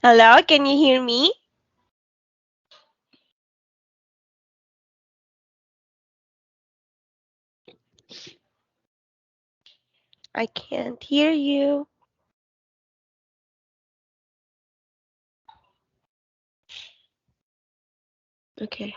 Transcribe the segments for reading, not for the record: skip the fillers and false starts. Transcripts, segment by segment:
Hello, can you hear me? I can't hear you. Okay.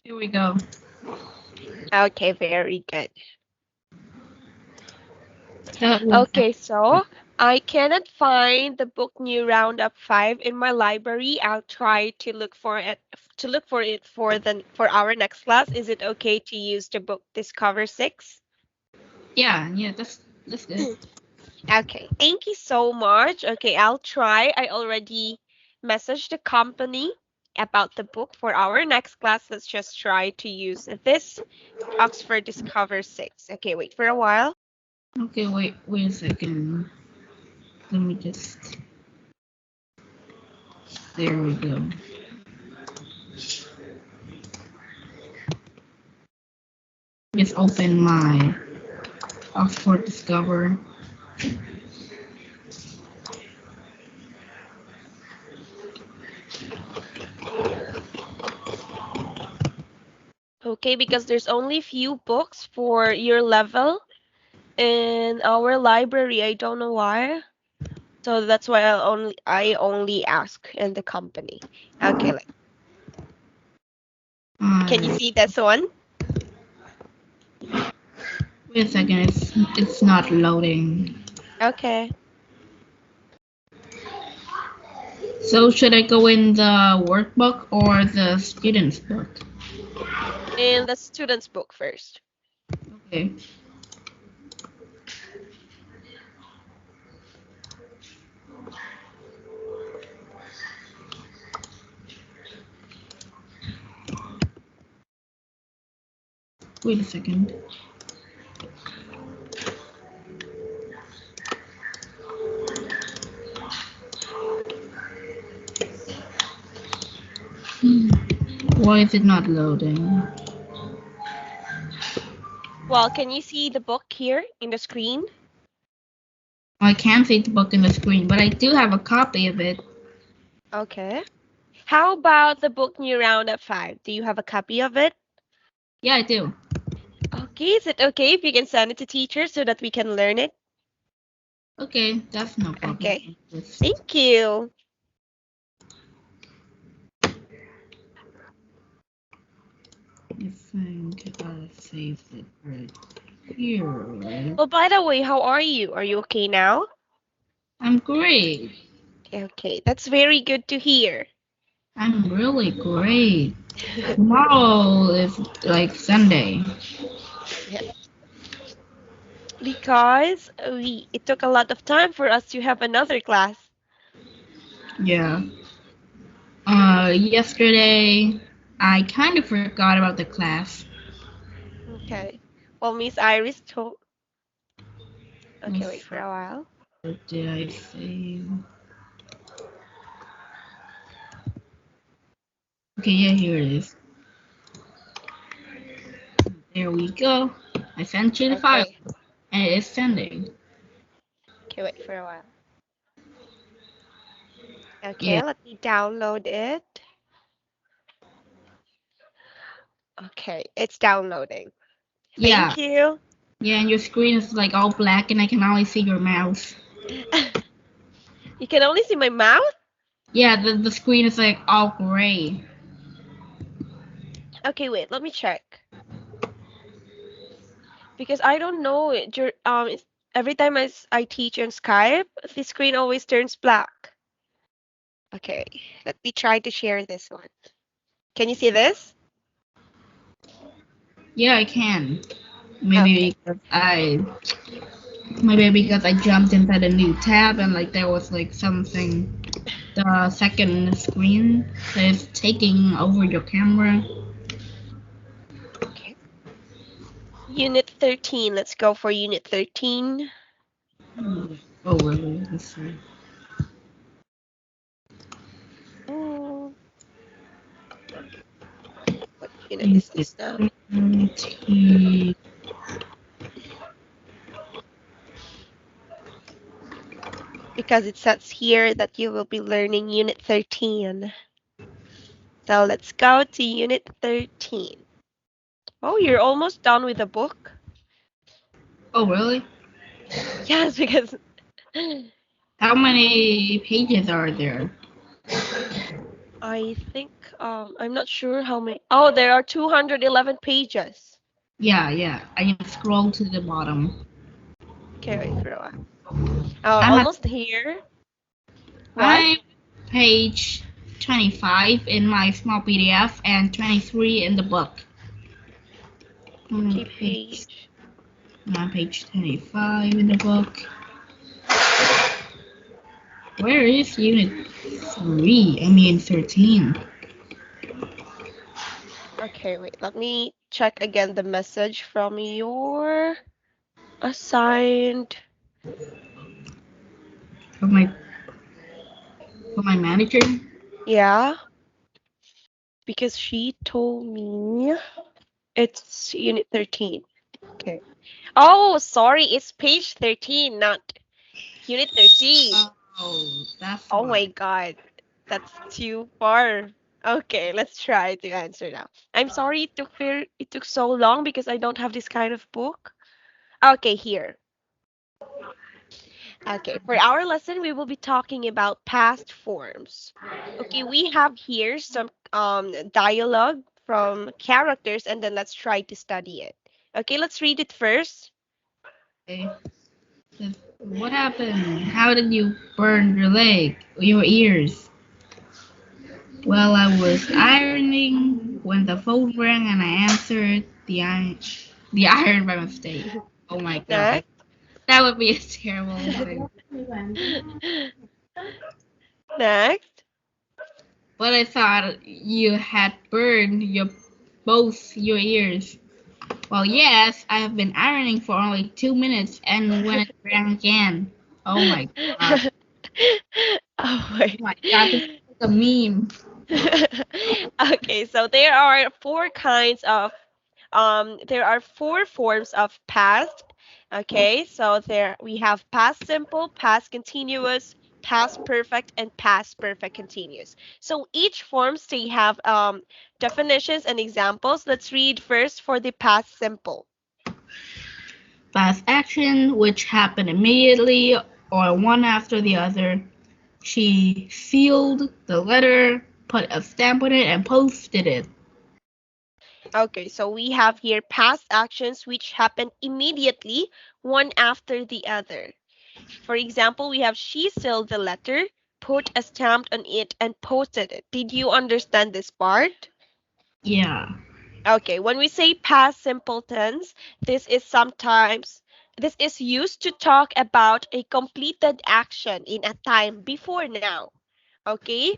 Here we go. Okay, very good. That was Okay, so I cannot find the book New Roundup 5 in my library. I'll try to look for it for our next class. Is it okay to use the book Discover 6? yeah, that's good. Okay, thank you so much. Okay, I'll try. I already messaged the company about the book for our next class. Let's just try to use this Oxford Discover 6. Okay, wait for a while. Okay, wait a second. Let me just. There we go. Just open my Oxford Discover. Okay, because there's only few books for your level in our library. I don't know why. So that's why I only ask in the company. Okay, can you Uh, see this one? Wait a second. It's not loading. Okay. So should I go in the workbook or the student's book? In the student's book first. Okay. Wait a second. Why is it not loading? Well, can you see the book here in the screen? I can't see the book in the screen, but I do have a copy of it. Okay. How about the book New Roundup 5? Do you have a copy of it? Yeah, I do. Okay, is it okay if you can send it to teacher so that we can learn it? Okay, that's no problem. Okay. Just Thank you. I think I saved it right here. Right? Well, by the way, how are you? Are you okay now? I'm great. Okay, that's very good to hear. I'm really great. Tomorrow is like Sunday. Yeah, because it took a lot of time for us to have another class. Yeah. Yesterday I kind of forgot about the class. Okay. Well, Miss Iris told. Let me Okay, wait for see. a while. What did I save? Okay, yeah, here it is. There we go. I sent you the file, Okay. and it is sending. Okay, wait for a while. Yeah, Okay, let me download it. Okay, it's downloading. yeah, Thank you. yeah. And your screen is like all black, and I can only see your mouse. You can only see my mouth? Yeah, the screen is like all gray. Okay, wait, let me check. Because I don't know it. Every time I teach on Skype, the screen always turns black. Okay, let me try to share this one. Can you see this? Yeah, I can. Okay. Maybe because I jumped inside a new tab and like there was like something the second screen that is taking over your camera. Okay. Unit 13. Let's go for Unit 13. Oh, really? Let's see. Oh, what unit is Unit this now? 20. Because it says here that you will be learning Unit 13. So let's go to Unit 13. Oh, you're almost done with the book? Oh, really? Yes, because How many pages are there? I think I'm not sure how many. Oh, there are 211 pages. Yeah. I just scroll to the bottom. Okay, wait, Roa. I'm at Almost here. What? I'm page 25 in my small PDF and 23 in the book. Okay, Page, page. page 25 in the book. Where is unit 3? I mean 13. Okay, wait. Let me check again the message from your assigned. For my manager? Yeah, because she told me it's Unit 13. Okay. Oh, sorry, it's page 13, not Unit 13. Oh, that's Oh my why. God, that's too far. Okay, let's try to answer now. I'm sorry it took so long because I don't have this kind of book. Okay, here. Okay, for our lesson, we will be talking about past forms. Okay, we have here some dialogue from characters, and then let's try to study it. Okay, let's read it first. Okay. What happened? How did you burn your leg? Your ears? Well, I was ironing when the phone rang and I answered the iron by mistake. Oh my god. Next. That would be a terrible thing. Next. But I thought you had burned both your ears. Well, yes, I have been ironing for only 2 minutes and when it rang again. Oh my god. Oh Oh my god, this is my. like a meme. Okay, so there are there are four forms of past. Okay, so there we have past simple, past continuous, past perfect, and past perfect continuous. So each forms they have definitions and examples. Let's read first for the past simple. Fast action, which happened immediately or one after the other. She sealed the letter, put a stamp on it, and posted it. Okay, so we have here past actions which happen immediately, one after the other. For example, we have she sealed the letter, put a stamp on it, and posted it. Did you understand this part? Yeah, Okay, when we say past simple tense, this is used to talk about a completed action in a time before now. Okay?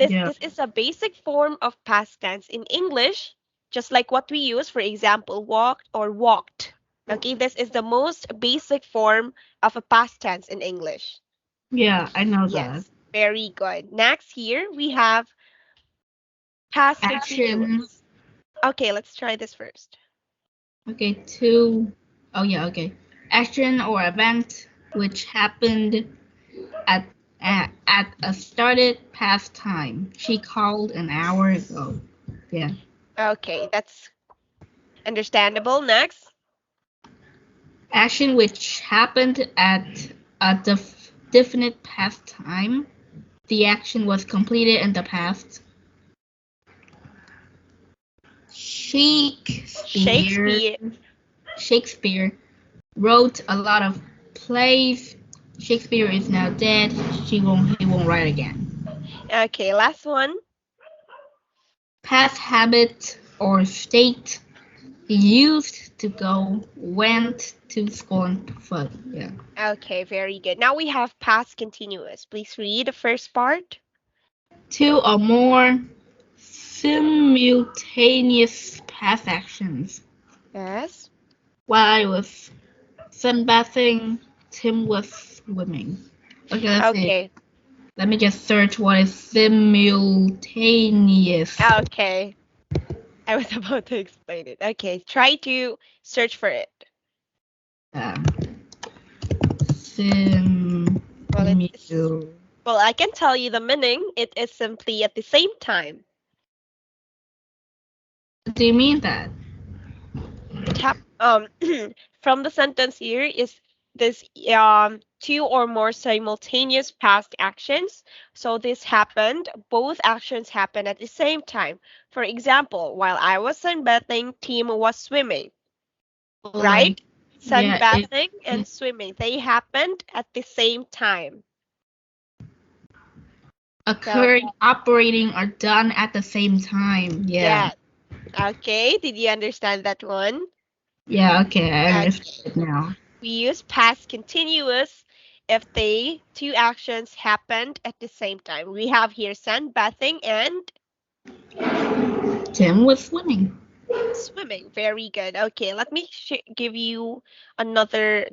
yeah, This is a basic form of past tense in English, just like what we use, for example, walked or walked. Okay, this is the most basic form of a past tense in English. yeah, I know that. Yes, very good. Next here we have past Action. continuous. Okay, let's try this first. Okay, two. Oh, yeah, okay. Action or event which happened at, at a started past time. She called an hour ago. Yeah. Okay, that's understandable. Next. Action which happened at a definite past time. The action was completed in the past. Shakespeare Shakespeare. Shakespeare wrote a lot of plays. Shakespeare is now dead. He won't write again. Okay, last one. Past habit or state. He used to go, went to school on foot. Yeah. Okay, very good. Now we have past continuous. Please read the first part. Two or more simultaneous past actions. Yes. While I was sunbathing, Tim was swimming. Okay, let's see. Okay. Let me just search what is simultaneous. Okay. I was about to explain it. Okay, try to search for it. Um, Simul. Well, well, I can tell you the meaning. It is simply at the same time. What do you mean that? Tap from the sentence here is this two or more simultaneous past actions. So this happened, both actions happened at the same time. For example, while I was sunbathing, Tim was swimming, right? Like, yeah, Sunbathing and it swimming, they happened at the same time. So, occurring, operating, are done at the same time. Yeah. yeah. Okay, did you understand that one? Yeah, okay, I Okay. understand it now. We use past continuous if they two actions happened at the same time. We have here sunbathing and Tim was swimming. swimming. Very good. Okay, let me give you another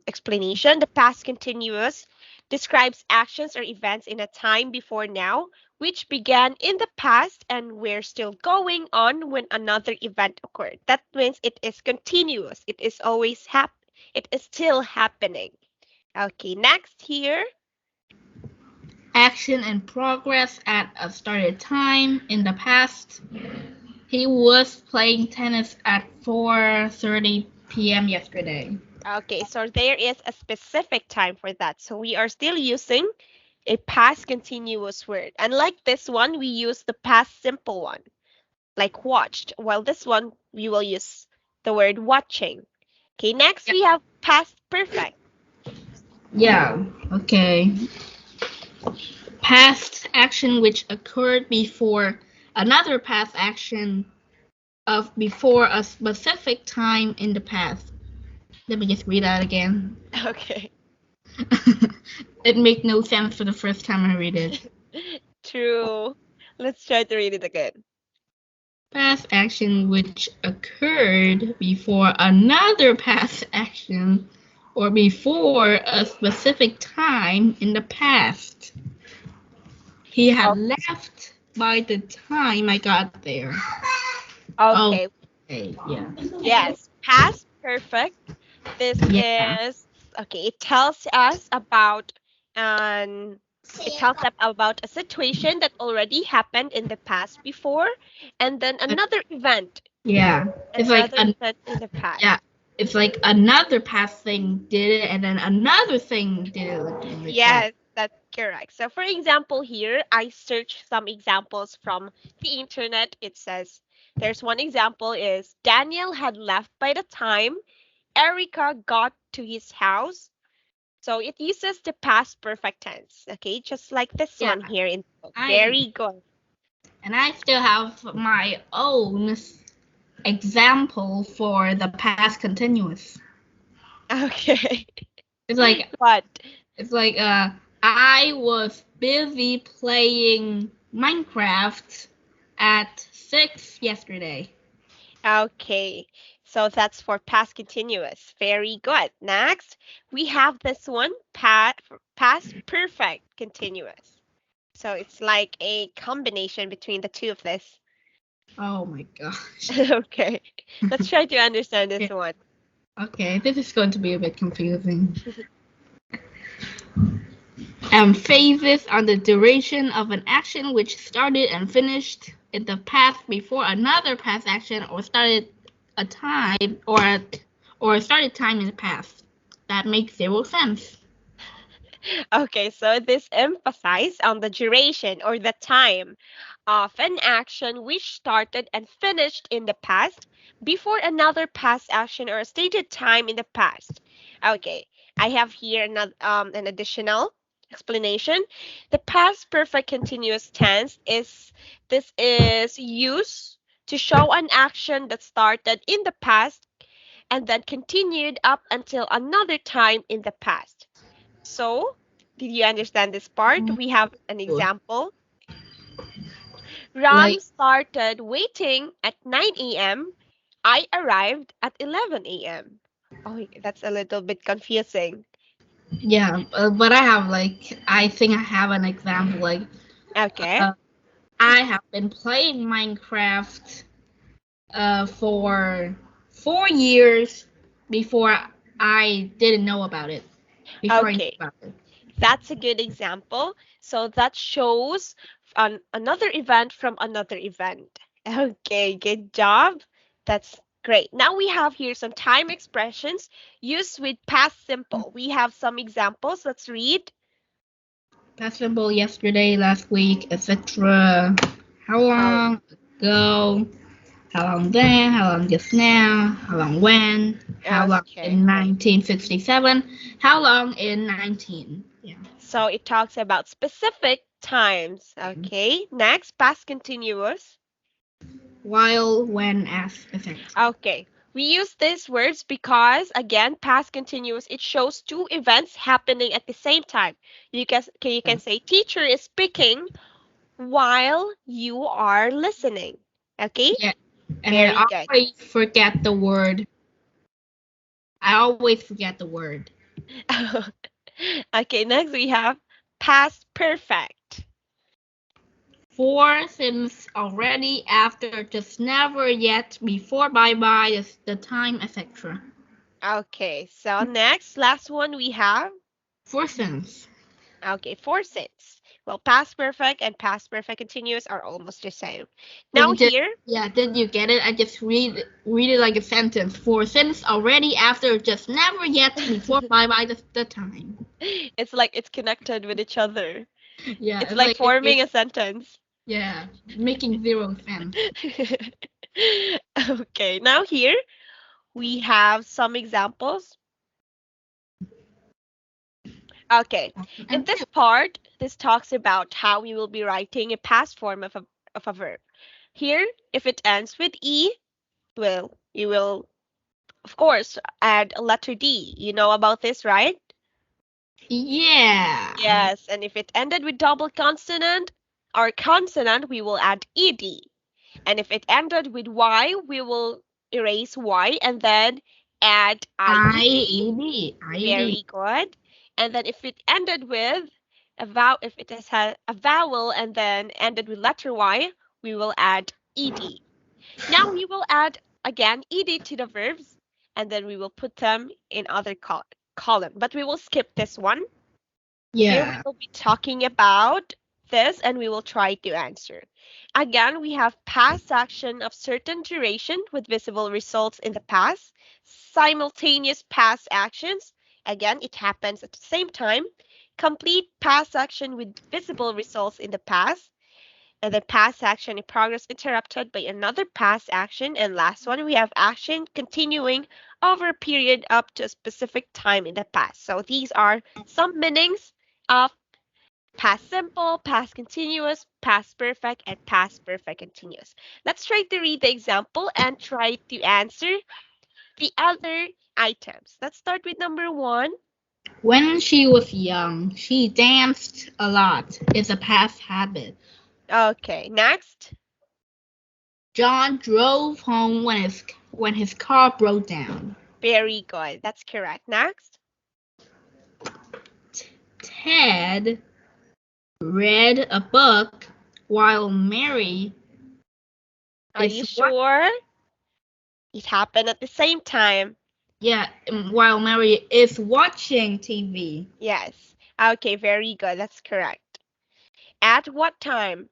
explanation. The past continuous describes actions or events in a time before now, which began in the past and were still going on when another event occurred. That means it is continuous. It is always it is still happening. Okay, next here. Action and progress at a started time in the past. He was playing tennis at 4:30 p.m. yesterday. Okay, so there is a specific time for that. So we are still using a past continuous word. Unlike this one, we use the past simple one, like watched, while this one, we will use the word watching. Okay, next Yeah. we have past perfect. Yeah, okay. Past action which occurred before another past action of before a specific time in the past. Let me just read that again. Okay, It made no sense for the first time I read it. true. Let's try to read it again. Past action which occurred before another past action or before a specific time in the past. He had Oh, left by the time I got there. Oh, okay, okay, yeah. yes, past perfect. This Yeah, is okay. It tells us about an it tells us about a situation that already happened in the past before, and then yeah. It's like another event in the past. yeah, it's like another past thing did it, and then another thing did it like that. Yes, that's correct. So, for example, here I searched some examples from the internet. It says there's one example is Daniel had left by the time Erica got to his house. So it uses the past perfect tense, okay? Just like this Yeah, one here in the book. I Very good. and I still have my own example for the past continuous. Okay. It's like What? it's like I was busy playing Minecraft at 6 yesterday. Okay. So that's for past continuous. Very good. Next, we have this one, past perfect continuous. So it's like a combination between the two of this. Oh my gosh. Okay. Let's try to understand this Yeah. one. Okay, this is going to be a bit confusing. Phases are the duration of an action which started and finished in the past before another past action or started a time or a started time in the past. That makes zero sense. Okay, so this emphasizes on the duration or the time of an action which started and finished in the past before another past action or a stated time in the past. Okay, I have here an additional explanation. The past perfect continuous tense is used to show an action that started in the past and then continued up until another time in the past. So, did you understand this part? We have an example. Ram Like started waiting at 9 a.m. I arrived at 11 a.m. Oh, that's a little bit confusing. Yeah, but I think I have an example. Okay. Uh, I have been playing Minecraft for 4 years before I didn't know about it. Before I knew Okay. about it. That's a good example. So that shows another event from another event. Okay, good job. That's great. Now we have here some time expressions used with past simple. We have some examples. Let's read. Festival yesterday, last week, etc. How How, long ago? How long then? How long just now? How long when? How long okay. in 1967? How long in 19? Yeah. So it talks about specific times. Okay. Next, past continuous. While, when, as, etc. Okay. We use these words because, again, past continuous, it shows two events happening at the same time. You can say teacher is speaking while you are listening. Okay? Yeah. And Very I good. always forget the word. I always forget the word. Okay, next we have past perfect. For, since, already, after, just never, yet, before, bye bye, the time, etc. Okay, so next, last one we have. For since. Okay, for since. Well, past perfect and past perfect continuous are almost the same. Did Now you just here, yeah, did you get it? I just read it like a sentence. For since already after just never yet before bye bye the time. it's like it's connected with each other. Yeah, It's it's like like forming a sentence. yeah, making zero sense. Okay, now here we have some examples. Okay, in And this part, this talks about how we will be writing a past form of a verb. Here, if it ends with E, well, you will, of course, add a letter D. You know about this, right? yeah. Yes, and if it ended with double consonant or consonant, we will add ed. And if it ended with Y, we will erase Y and then add I IE. E D I E D. Very good. And then if it ended with if it has had a vowel and then ended with letter Y, we will add ed. Now we will add again ed to the verbs and then we will put them in other column. But we will skip this one. Here we Yeah. will be talking about this and we will try to answer. Again, we have past action of certain duration with visible results in the past, simultaneous past actions. Again, it happens at the same time. Complete past action with visible results in the past, and then past action in progress interrupted by another past action. And last one, we have action continuing over a period up to a specific time in the past. So these are some meanings of past simple, past continuous, past perfect, and past perfect continuous. Let's try to read the example and try to answer the other items. Let's start with number one. When she was young, she danced a lot. It's a past habit. Okay, next. John drove home when his car broke down. Very good. That's correct. Next. Ted read a book while Mary Are is you what? sure? It happened at the same time. Yeah, while Mary is watching TV Yes. Okay, very good. That's correct. At what time?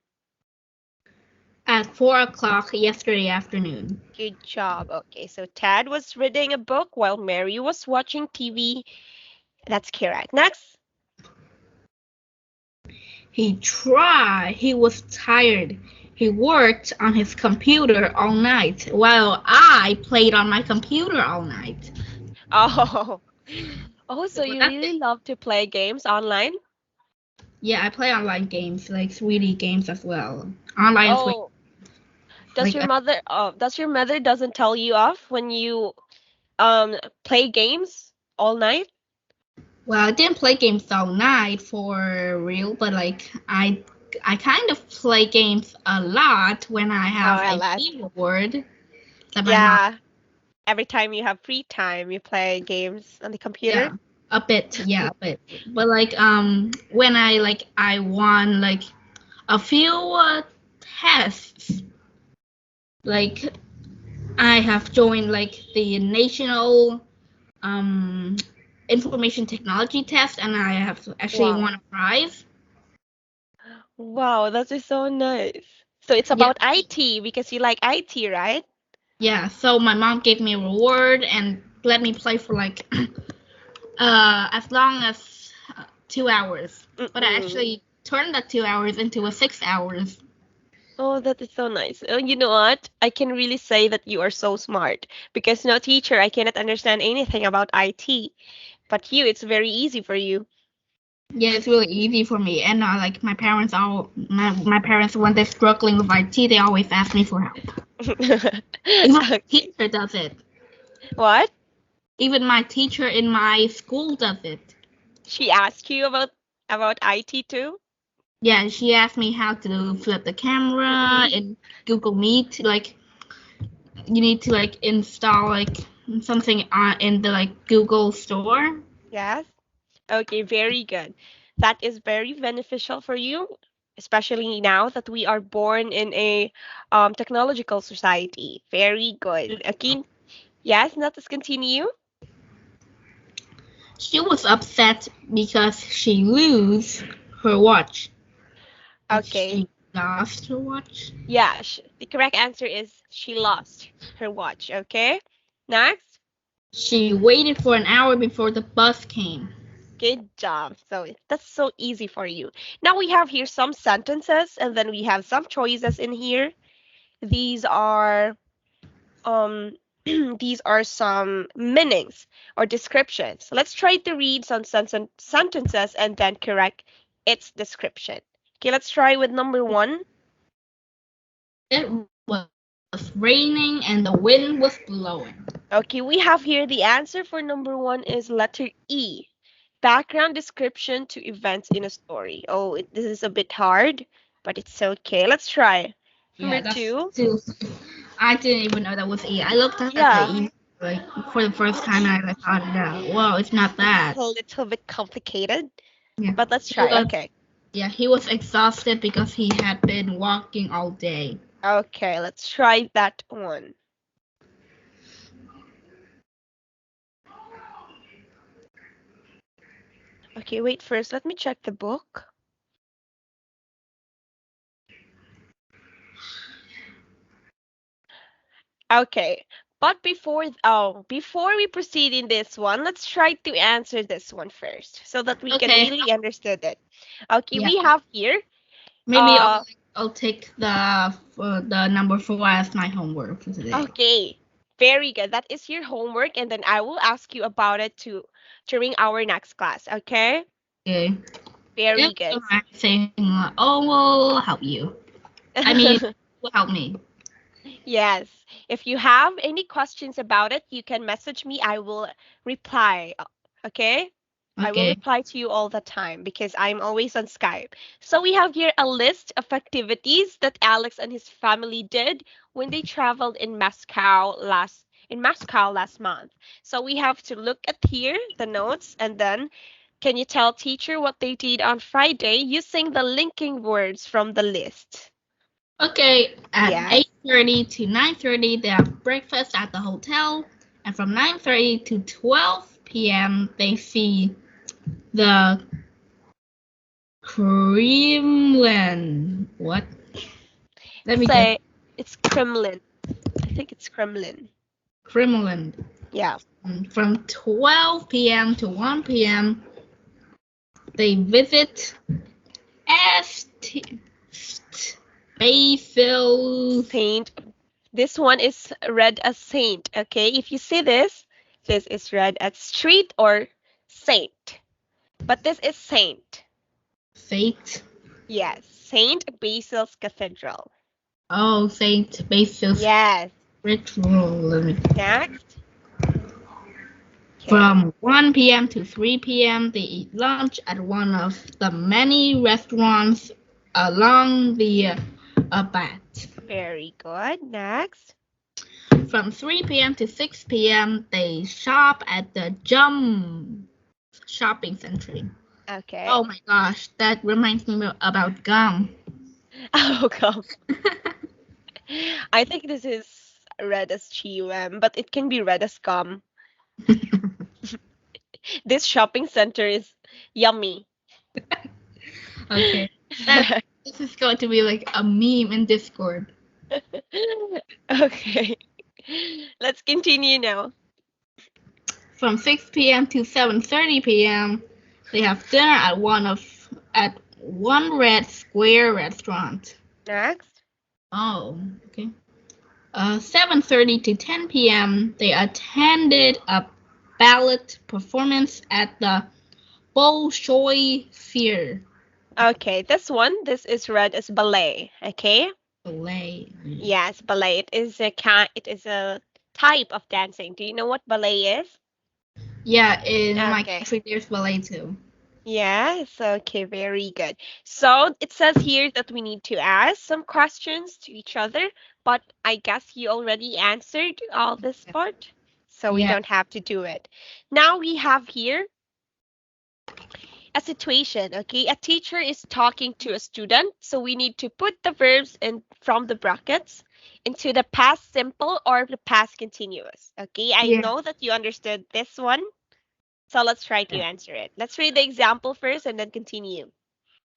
at 4 o'clock yesterday afternoon. Good job. Okay, so Ted was reading a book while Mary was watching TV. That's correct. Next. He was tired. He worked on his computer all night while I played on my computer all night. Oh, oh, so Well, you that's really it. love to play games online? Yeah, I play online games like 3D games as well. Online 3D. Oh, does Like your mother, does your mother doesn't tell you off when you play games all night? well, I didn't play games all night for real, but like I kind of play games a lot when I Oh, have I a love. keyboard that my mom Yeah. Every time you have free time, you play games on the computer? Yeah, a bit. Yeah, a bit. But like when I won like a few tests, like I have joined like the national um information technology test, and I have actually Wow. won a prize. Wow, that is so nice. So it's Yeah, about IT because you like IT, right? yeah. So my mom gave me a reward and let me play for like as long as 2 hours. But I Mm-mm. actually turned that 2 hours into a 6 hours. Oh, that is so nice. Oh, you know what? I can really say that you are so smart because no teacher, I cannot understand anything about IT. But you, it's very easy for you. Yeah, it's really easy for me. And like my parents when they're struggling with IT, they always ask me for help. Even my Okay. teacher does it. What? Even my teacher in my school does it. She asked you about IT too? Yeah, she asked me how to flip the camera Mm-mm. in Google Meet. Like you need to like install like something in the like Google store. Yes. Okay, very good. That is very beneficial for you, especially now that we are born in a technological society. Very good. Okay, yes, let us continue. She was upset because she lose her watch. Okay, She lost her watch. yeah, the correct answer is she lost her watch. Okay, next. She waited for an hour before the bus came. Good job. So that's so easy for you. Now we have here some sentences and then we have some choices in here. These are um these are some meanings or descriptions. Let's try to read some sentences and then correct its description. Okay, let's try with number one. It was raining and the wind was blowing. Okay, we have here the answer for number one is letter E. Background description to events in a story. Oh, this is a bit hard, but it's okay. Let's try. Yeah, Number that's two. too. I didn't even know that was E. I looked at the Yeah, E like for the first time and I thought it out. Whoa, it's not it's that. a little bit complicated, Yeah. but let's He try. was Okay. yeah, he was exhausted because he had been walking all day. Okay, let's try that one. Okay, wait first. Let me check the book. Okay. But before we proceed in this one, let's try to answer this one first so that we can Okay. really understand it. Okay, Yeah. we have here Maybe uh I'll take the number 4 as my homework for today. okay. Very good. That is your homework and then I will ask you about it to during our next class, okay? Okay. If Very good. I'm saying, oh, we'll help you. I mean, will help me. Yes. If you have any questions about it, you can message me. I will reply. Okay? I will Okay. reply to you all the time because I'm always on Skype. So we have here a list of activities that Alex and his family did when they traveled in Moscow last month. So we have to look at here the notes and then can you tell teacher what they did on Friday using the linking words from the list? Okay. At Yes. 8:30 to 9:30, they have breakfast at the hotel, and from 9:30 to 12 p.m., they see the Kremlin. What? Let me guess. Say it's Kremlin. I think it's Kremlin. Kremlin. Yeah. From 12 p.m. to 1 p.m., they visit St. Basil. Saint. This one is read as saint. Okay. If you see this, this is read as street or saint. But this is saint. Saint. Yes. Saint Basil's Cathedral. Oh, Saint Basil's Yes. ritual. Next. Okay. From 1 p.m. to 3 p.m., they eat lunch at one of the many restaurants along the Bat. Very good. Next. From 3 p.m. to 6 p.m., they shop at the Jum shopping center. Okay. Oh my gosh, that reminds me about gum. Oh, come. I think this is read as chewem, but it can be read as gum. This shopping center is yummy. Okay, this is going to be like a meme in Discord. Okay. Let's continue now. From 6 p.m. to 7:30 p.m., they have dinner at one Red Square restaurant. Next. Oh, okay. 7:30 to 10 p.m., they attended a ballet performance at the Bolshoi Theater. Okay, this is read as ballet. Okay. Ballet. Yes, ballet. It is a type of dancing. Do you know what ballet is? Yeah, in my Okay. country there's ballet too. Yes, okay, very good. So it says here that we need to ask some questions to each other, but I guess you already answered all this part, so we Yeah. don't have to do it. Now we have here a situation, okay? A teacher is talking to a student, so we need to put the verbs in from the brackets into the past simple or the past continuous, okay? I Yeah. know that you understood this one, so let's try to answer it. Let's read the example first and then continue.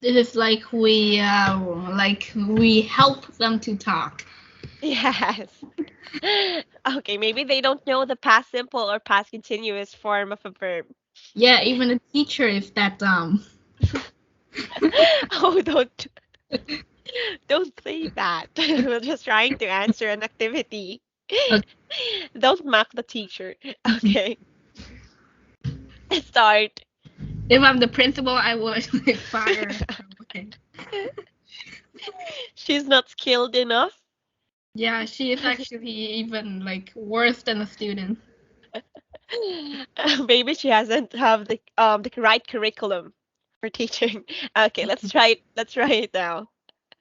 This is like we help them to talk. Yes. Okay, maybe they don't know the past simple or past continuous form of a verb. Yeah, even the teacher is that dumb. Oh, don't say that. We're just trying to answer an activity. Okay. Don't mock the teacher. Okay. Start. If I'm the principal, I would like fire. Okay. She's not skilled enough. Yeah, she is actually even like worse than a student. Maybe she hasn't have the right curriculum for teaching. Okay, let's try it. Let's try it now.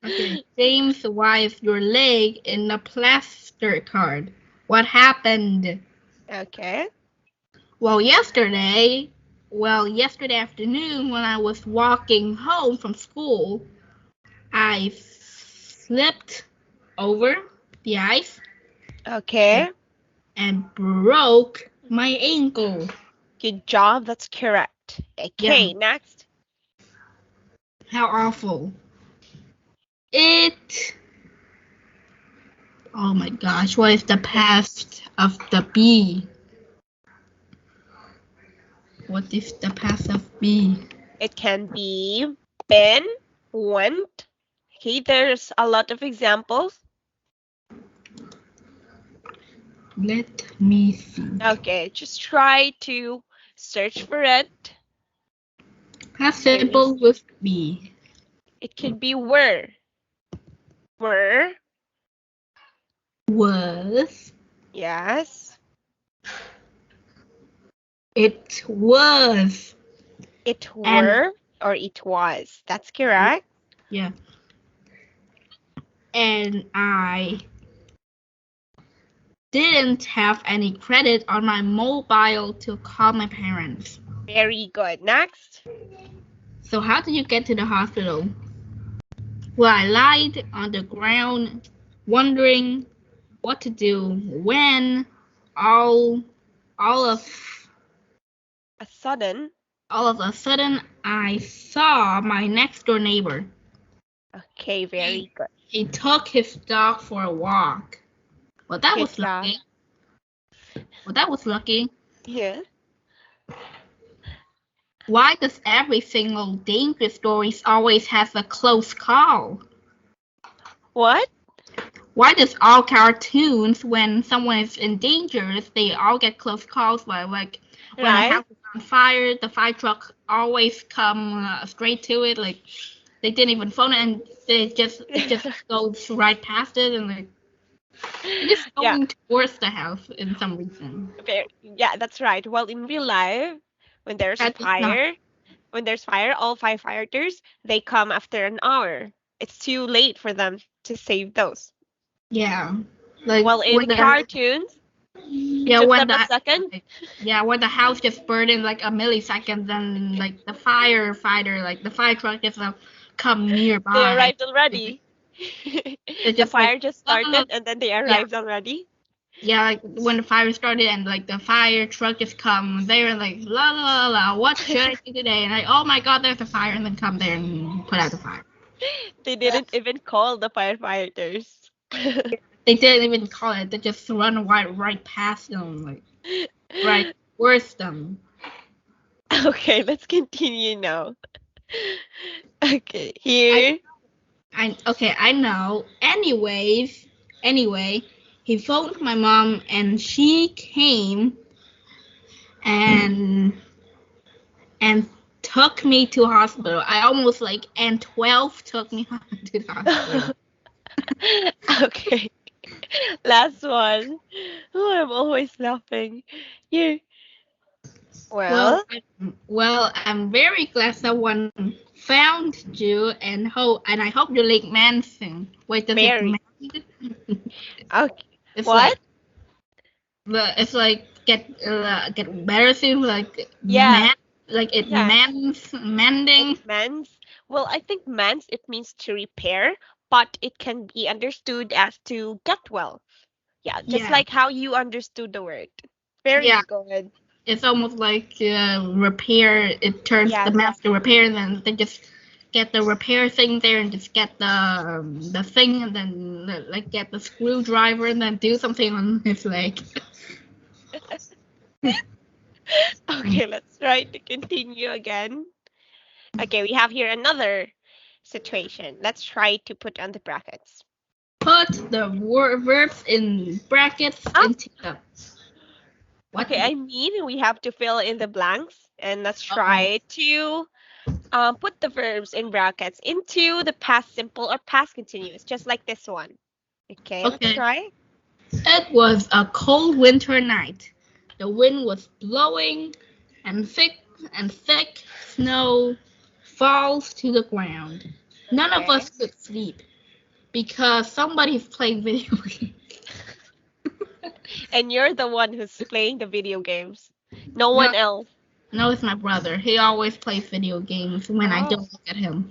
Okay. James, why is your leg in a plaster card? What happened? Okay. Well, yesterday afternoon when I was walking home from school, I slipped over the ice Okay. and broke my ankle. Good job. That's correct. Yeah, Okay, next. how awful. It. Oh my gosh, what is the past of the bee? What is the past of bee? It can be been, went. Okay, there's a lot of examples. Let me think. Okay, just try to search for it. Past Okay, simple with bee. it could be were. Were, Was. yes. It was. It And were or it was. That's correct. yeah. And I didn't have any credit on my mobile to call my parents. Very good. Next. So how did you get to the hospital? Well, I lied on the ground, wondering what to do when all all of A sudden. all of a sudden I saw my next door neighbor. Okay, very good. He took his dog for a walk. Well, that Good was job. lucky. Well, that was lucky. Yeah. Why does every single danger story always have a close call? What? Why does all cartoons, when someone is in danger, they all get close calls? Like when a Right? house is on fire, the fire truck always come straight to it. Like they didn't even phone it, and it just goes right past it, and like it is Yeah. going towards the house in some reason. Yeah, that's right. Well, in real life, when there's That is not. fire, all firefighters, they come after an hour. It's too late for them to save those. Yeah. Like Well, in when the the cartoons, yeah just when a the second, yeah when the house just burned in like a millisecond, then like the firefighter, like the fire truck just come they nearby. arrived already. They The just like fire just oh, started and then they yeah arrived already. yeah like when the fire started and like the fire truck just come, they were like la la la la, what should I do today? And like oh my god, there's a fire, and then come there and put out the fire. They didn't even call the firefighters. They didn't even call it. They just run right past them, like right towards them. Okay, let's continue now. Okay, I here. I know. Anyway, he phoned my mom and she came and and took me to hospital. I almost like and 12 took me to the hospital. Okay, last one. Oh, I'm always laughing. You. Well, Well, I'm very glad someone found you and I hope you like dancing. Wait, does it very. mend? Okay. It's What? like get better soon, like Yeah, it yeah. It mending. mends. Well, I think mends, it means to repair, but it can be understood as to get well. Yeah, just Yeah, like how you understood the word. Very yeah. good. It's almost like repair. It turns the Yes. mouth to repair, and then they just get the repair thing there, and just get the thing, and then like get the screwdriver, and then do something on his leg. Okay, let's try to continue again. Okay, we have here another situation. Let's try to put on the brackets. Put the verbs in brackets Ah, into the what? okay, I mean we have to fill in the blanks and let's Oh, try to put the verbs in brackets into the past simple or past continuous, just like this one. Okay, let's okay. try. It was a cold winter night. The wind was blowing, and thick snow falls to the ground. None of Okay. us could sleep because somebody's playing video games. And you're the one who's playing the video games. No No, one else. no, it's my brother. He always plays video games when I Oh. don't look at him.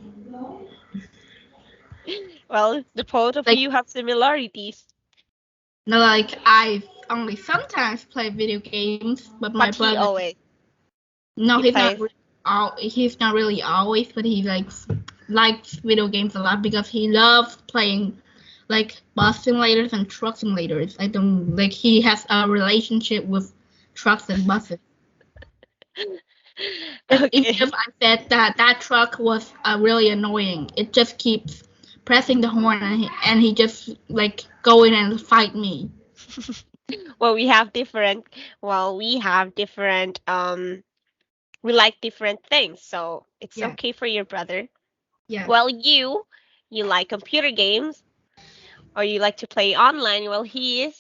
Well, the both of Like, you have similarities, no, like I only sometimes play video games, but my but he brother, always no, he plays. he's not really always, but he likes video games a lot because he loves playing like bus simulators and truck simulators. I don't like he has a relationship with trucks and buses. Even Okay. if I said that that truck was really annoying, it just keeps pressing the horn and he just like go in and fight me. Well, we have different we like different things, so it's Yeah, okay for your brother. yeah, Well, you like computer games or you like to play online, well, he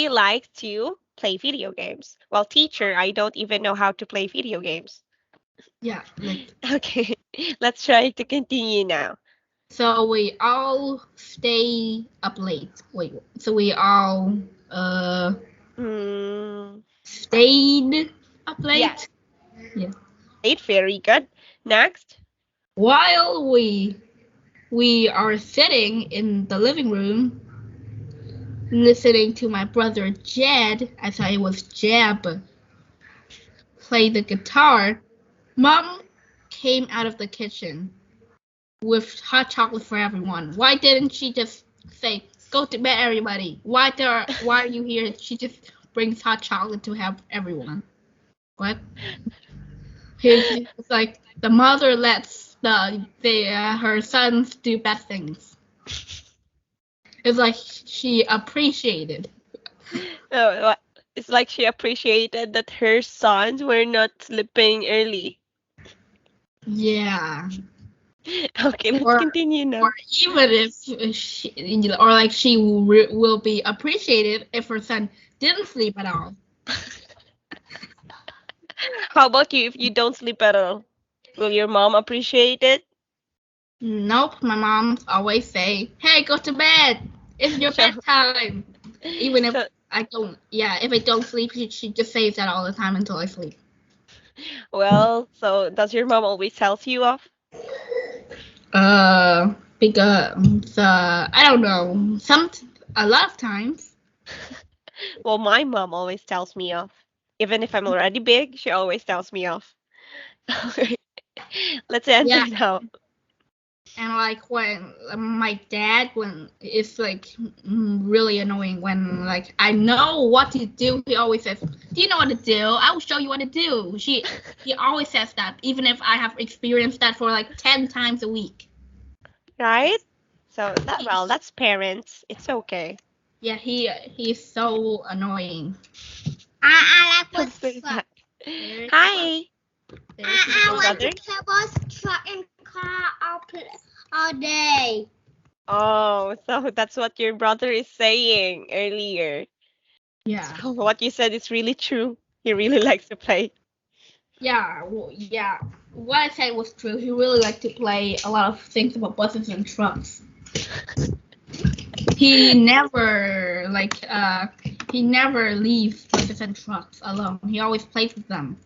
likes to play video games. Well, teacher, I don't even know how to play video games. yeah. Like Okay, let's try to continue now. so we all stay up late. Wait, so we all uh Hmm. stayed up Yeah, late. Yeah. eight, very good. Next. While we are sitting in the living room listening to my brother Jed, as I was Jeb, play the guitar, Mom came out of the kitchen with hot chocolate for everyone. Why didn't she just say, "Go to bed, everybody"? Why are you here? She just brings hot chocolate to help everyone. What? It's like the mother lets her sons do bad things. It's like she appreciated. Oh, it's like she appreciated that her sons were not sleeping early. Yeah. Okay, let's Or continue or now. even if she will be appreciated if her son didn't sleep at all. How about you if you don't sleep at all? Will your mom appreciate it? Nope, my mom always say, "Hey, go to bed." It's your So, bedtime. Even if so, I don't, yeah, if I don't sleep, she just says that all the time until I sleep. well, so does your mom always tells you off? Because I don't know, a lot of times. Well, my mom always tells me off. Even if I'm already big, she always tells me off. Okay, let's answer Yeah, now. and like when my dad, when it's like really annoying when like I know what to do, he always says, "Do you know what to do? I will show you what to do." He always says that, even if I have experienced that for like 10 times a week. Right? So that well, that's parents. It's okay. Yeah, he's so annoying. I like Don't what's say truck. that. There's Hi, I your want brother. to play bus, truck, and car all day. Oh, so that's what your brother is saying earlier. Yeah, So what you said is really true. He really likes to play. yeah. What I said was true. He really liked to play a lot of things about buses and trucks. He never he never leaves buses and trucks alone. He always plays with them.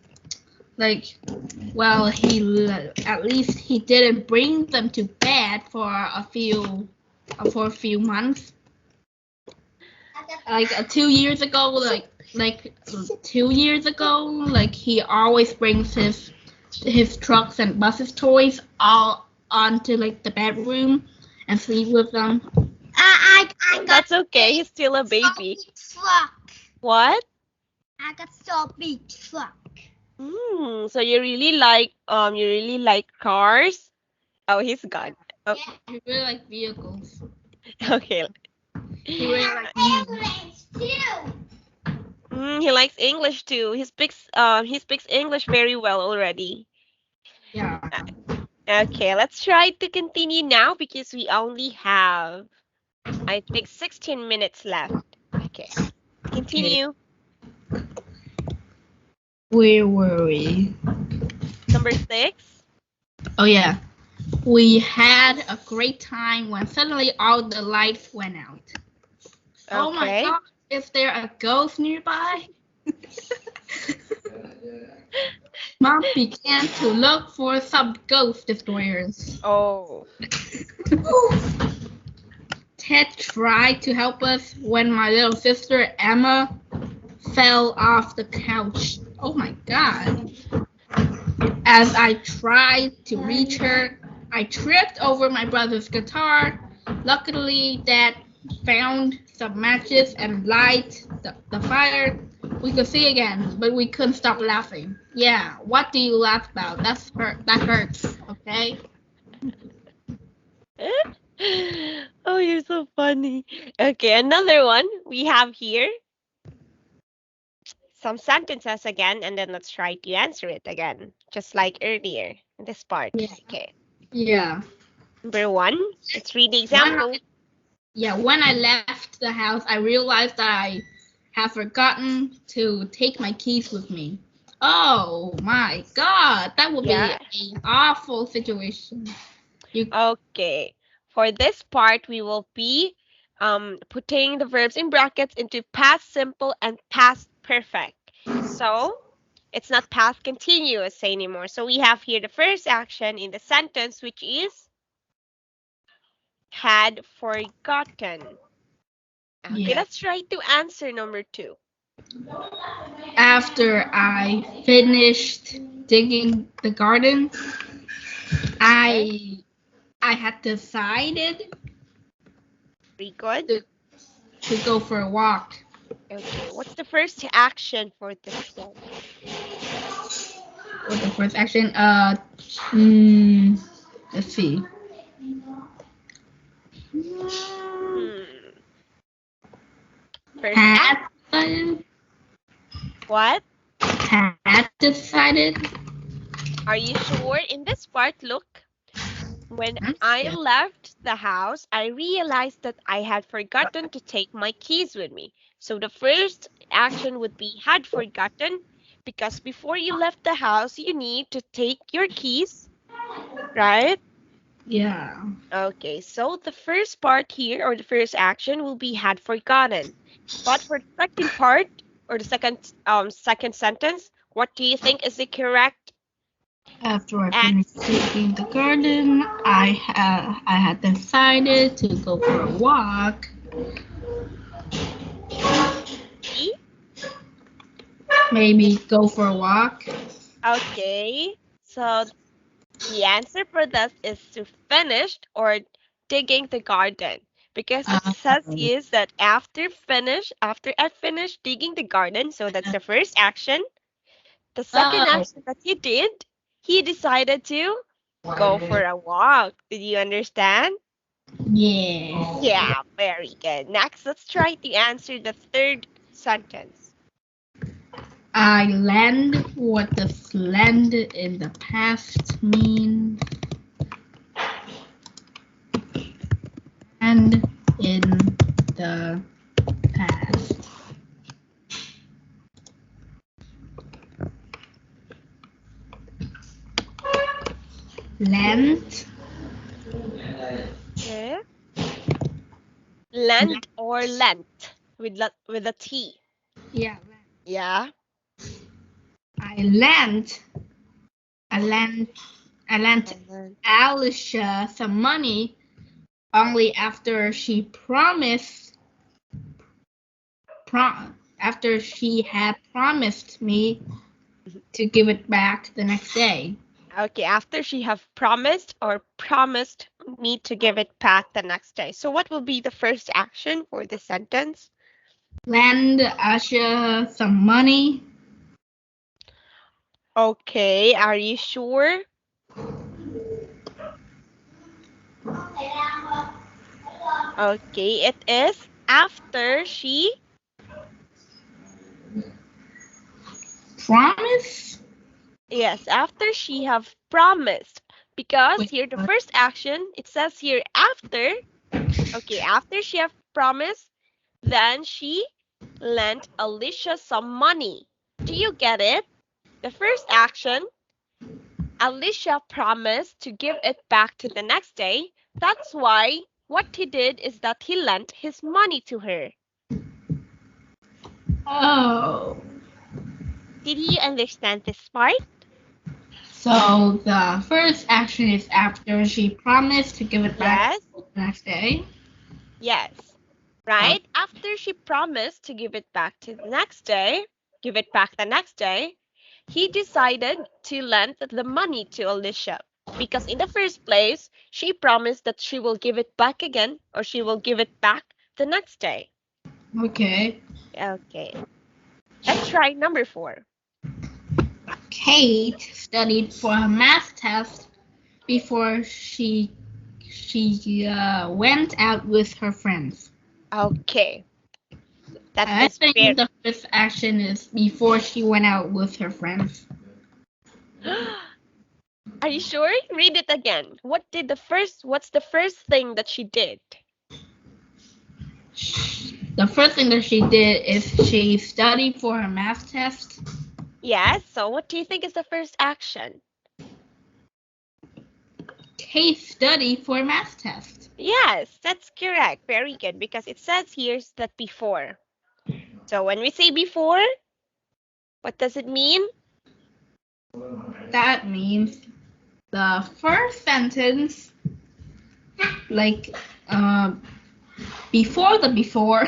Like, well, at least he didn't bring them to bed for a few months. Like 2 years ago, like 2 years ago, like he always brings his trucks and buses toys all onto like the bedroom and sleep with them. I got That's okay. He's still a so baby. big truck. What? I got so big truck. So you really like cars? Oh, he's gone. Oh, Yeah, He really like vehicles. okay. He really like me. airplanes too. He likes English too. He speaks English very well already. Yeah. Okay, let's try to continue now because we only have, I think, 16 minutes left. Okay, Okay. continue. Where were we? Number 6. Oh yeah. We had a great time when suddenly all the lights went out. Oh my Okay. god, is there a ghost nearby? Mom began to look for some ghost destroyers. Oh, Ted tried to help us when my little sister Emma fell off the couch. Oh my god. As I tried to reach her, I tripped over my brother's guitar. Luckily, Dad found some matches and light the fire. We could see again, but we couldn't stop laughing. Yeah, what do you laugh about? That hurts, okay? oh, you're so funny. Okay, another one we have here. Some sentences again, and then let's try to answer it again, just like earlier in this part. Yeah. Okay. Yeah. Number 1, let's read the When example. when I left the house, I realized that I have forgotten to take my keys with me. Oh my god, that would be Yeah. an awful situation. You Okay. For this part, we will be putting the verbs in brackets into past simple and past perfect. So it's not past continuous anymore. So we have here the first action in the sentence, which is had forgotten. Okay, yeah. let's try to answer number 2. After I finished digging the garden, Okay, I I had decided very good. to, to go for a walk. Okay, what's the first action for this one? With the first action, mm, let's see. Hmm. First act. Had decided. What? Had decided. Are you sure? In this part, look. When I Yeah. left the house, I realized that I had forgotten to take my keys with me. So the first action would be had forgotten because before you left the house, you need to take your keys, right? Yeah. Okay, so the first part here, or the first action, will be had forgotten. But for the second part, or the second sentence, what do you think is the correct After I answer? finished digging the garden, I had decided to go for a walk. Maybe go for a walk. Okay, so the answer for this is to finish or digging the garden. Because it says Um, is that after I finished digging the garden, so that's the first action. The second oh, action that he did, he decided to go for a walk. Did you understand? yeah. Yeah, very good. Next, let's try to answer the third sentence. I land. What does land in the past mean? And in the past. Land. Okay. Lent or lent with a T. Yeah. Yeah. I lent. I lent. I lent And Alicia some money only after she after she had promised me to give it back the next day. okay, after she have promised me to give it back the next day. So what will be the first action for this sentence? Lend Asha some money. Okay, are you sure? Okay, it is after she, Promise? yes, after she have promised. Because Wait, here the what? first action, it says here after, okay, after she have promised, then she lent Alicia some money. Do you get it? The first action, Alicia promised to give it back to the next day. That's why what he did is that he lent his money to her. Oh. Did you understand this part? So the first action is after she promised to give it back Yes, the next day. yes. Uh, Right? After she promised to give it back to the next day, give it back the next day, he decided to lend the money to Alicia. Because in the first place, she promised that she will give it back again or she will give it back the next day. okay. Okay. Let's try number 4. Kate studied for a math test before she went out with her friends. Okay. That I is think fair. the first action is before she went out with her friends. Are you sure? Read it again. What's the first thing that she did? The first thing that she did is she studied for her math test. Yes, so what do you think is the first action? Kate studied for a math test. Yes, that's correct. Very good because it says here that before. So when we say before, what does it mean? That means the first sentence, like before the before.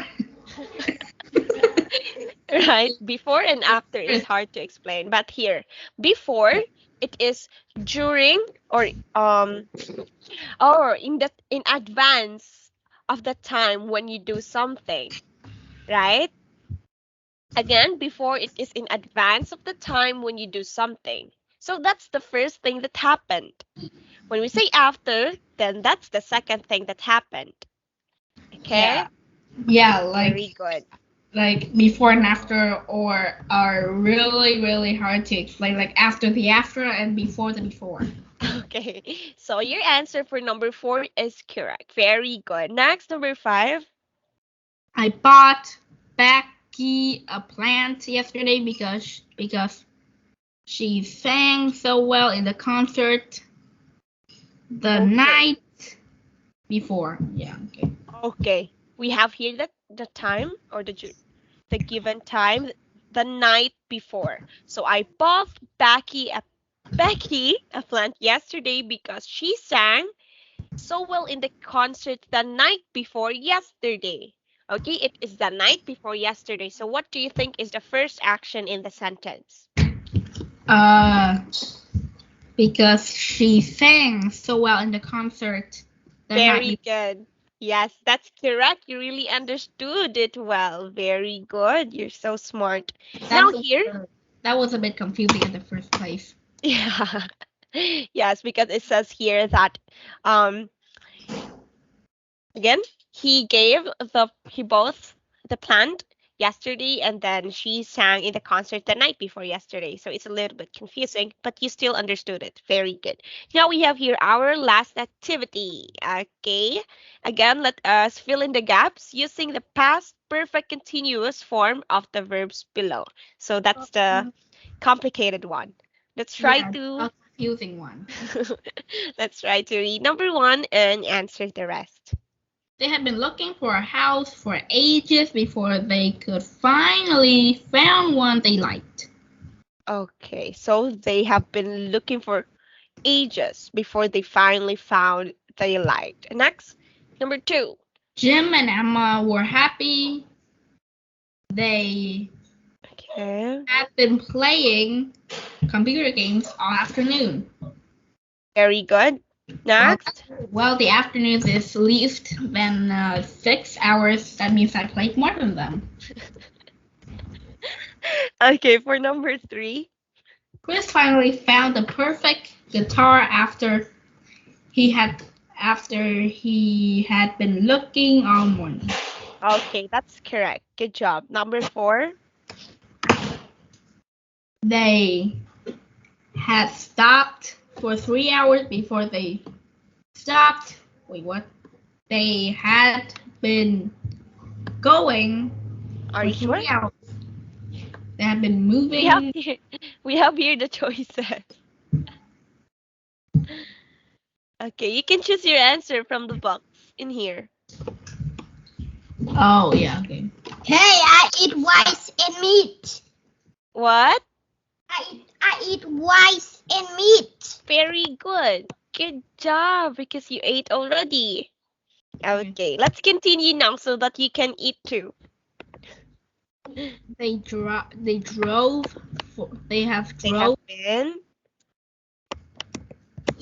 Right? Before and after is hard to explain, but here, before it is during um or in advance of the time when you do something, right? Again, before it is in advance of the time when you do something. So that's the first thing that happened. When we say after, then that's the second thing that happened. Okay? Yeah, yeah, Very good. like before and after or are really hard to explain. Like after the after and before the before. Okay. So your answer for number 4 is correct. Very good. Next, number 5. I bought Becky a plant yesterday because she sang so well in the concert. The night before. Yeah, okay. Okay. We have here the time or the given time the night before. So I bought Becky a plant yesterday because she sang so well in the concert the night before yesterday. Okay, it is the night before yesterday. So what do you think is the first action in the sentence? Uh, because she sang so well in the concert the night Very before. good. Yes, that's correct. You really understood it well. Very good. You're so smart. Now That's here, that was a bit confusing in the first place. yeah. Yes, because it says here that um again, he both the plant yesterday and then she sang in the concert the night before yesterday. So it's a little bit confusing, but you still understood it. Very good. Now we have here our last activity. Okay. Again, let us fill in the gaps using the past perfect continuous form of the verbs below. So that's the complicated one. Let's try Yeah, to a confusing one. let's try to read number one and answer the rest. They had been looking for a house for ages before they could finally found one they liked. Okay, so they have been looking for ages before they finally found they liked. Next, number two. Jim and Emma were happy. They Okay, had been playing computer games all afternoon. very good. Well, Next. well, the afternoons is least than 6 hours. That means I played more than them. Okay, for number three. Chris finally found the perfect guitar he had after he had been looking all morning. Okay, that's correct. Good job. Number four. They had stopped for 3 hours before they stopped. Wait, what? They had been going Are for you sure? 3 hours. They had been We have moving. here, we have here the choices. Okay, you can choose your answer from the box in here. Oh, yeah, okay. Hey, I eat rice and meat. What? I eat rice and meat. Very good. Good job because you ate already. Okay, let's continue now so that you can eat too. They drove. They have They have drove. been.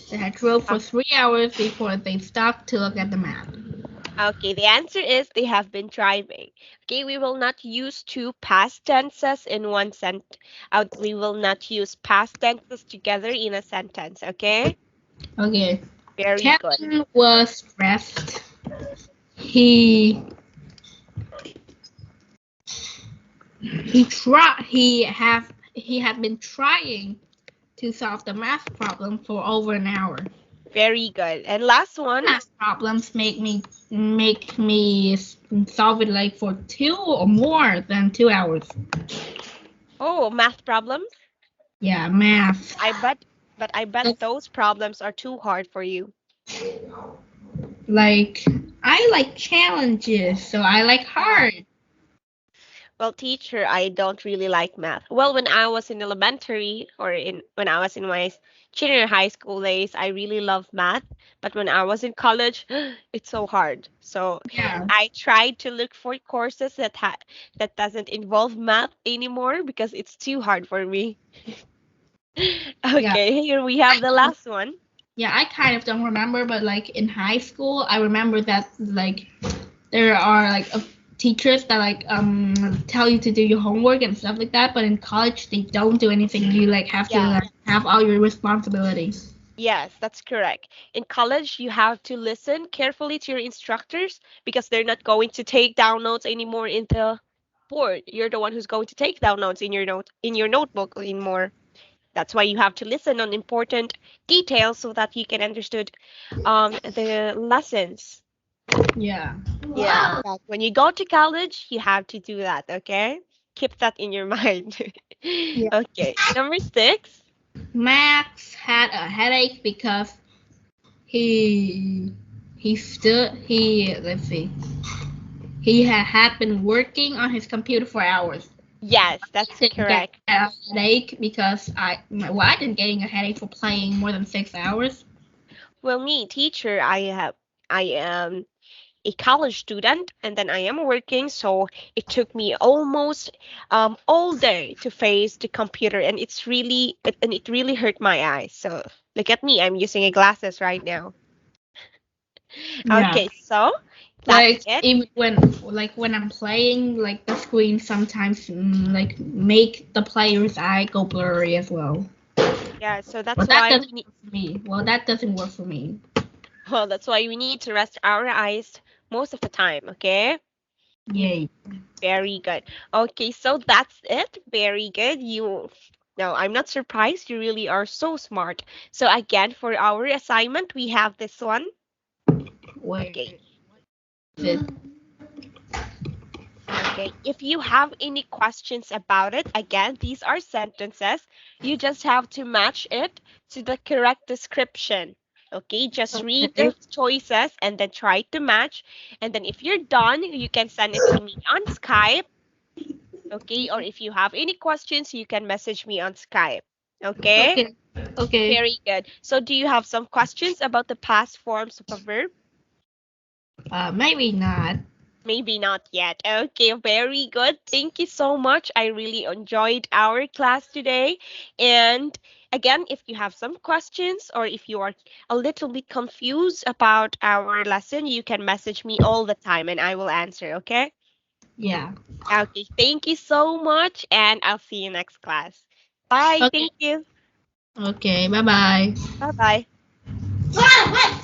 They had drove uh, for 3 hours before they stopped to look at the map. Okay, the answer is they have been driving. Okay, we will not use two past tenses in one sentence. We will not use past tenses together in a sentence. Okay, Okay. very good. Kevin was stressed. He he had been trying to solve the math problem for over an hour. Very good. And last one. Math problems make me solve it like for 2 or more than 2 hours. Oh, math problems. Yeah, math. But I bet those problems are too hard for you. Like I like challenges, so I like hard. Well, teacher, I don't really like math. Well, when I was in elementary or when I was in my junior high school days, I really loved math. But when I was in college, it's so hard. So Yeah. I tried to look for courses that doesn't involve math anymore because it's too hard for me. Yeah. Okay, here we have the last one. Yeah, I kind of don't remember, but like in high school, I remember that like there are like teachers that like tell you to do your homework and stuff like that, but in college they don't do anything. You like have to Yeah. have all your responsibilities. Yes, that's correct. In college, you have to listen carefully to your instructors because they're not going to take down notes anymore in the board. You're the one who's going to take down notes in your notebook anymore. That's why you have to listen on important details so that you can understood the lessons. Yeah. Yeah, but when you go to college, you have to do that, okay? Keep that in your mind. Yeah. Okay, number six. Max had a headache because let's see. He had been working on his computer for hours. Yes, that's Didn't get correct. a headache because I didn't getting a headache for playing more than 6 hours. Well, me, teacher, I am a college student and then I am working, so it took me almost all day to face the computer and it really hurt my eyes. So look at me, I'm using a glasses right now. Yeah. Okay, so that's Like it. even when I'm playing, like the screen sometimes like make the player's eye go blurry as well. Yeah, so Well, that's that why doesn't we need work for me. Well, that doesn't work for me. well, that's why we need to rest our eyes most of the time, okay? Yay. Very good. Okay, so that's it. Very good. You No, I'm not surprised. You really are so smart. So again, for our assignment, we have this one. Where Okay. is it? Okay. If you have any questions about it, again, these are sentences. You just have to match it to the correct description. Okay, just read Okay. the choices and then try to match. And then if you're done, you can send it to me on Skype. Okay, or if you have any questions, you can message me on Skype. Okay, Okay. Okay. very good. So, do you have some questions about the past forms of a verb? Maybe not. Maybe not yet. Okay, very good. Thank you so much. I really enjoyed our class today. And again, if you have some questions or if you are a little bit confused about our lesson, you can message me all the time and I will answer, okay? Yeah. Okay, thank you so much, and I'll see you next class. Bye. Okay. Thank you. Okay. Bye bye. Bye bye. What?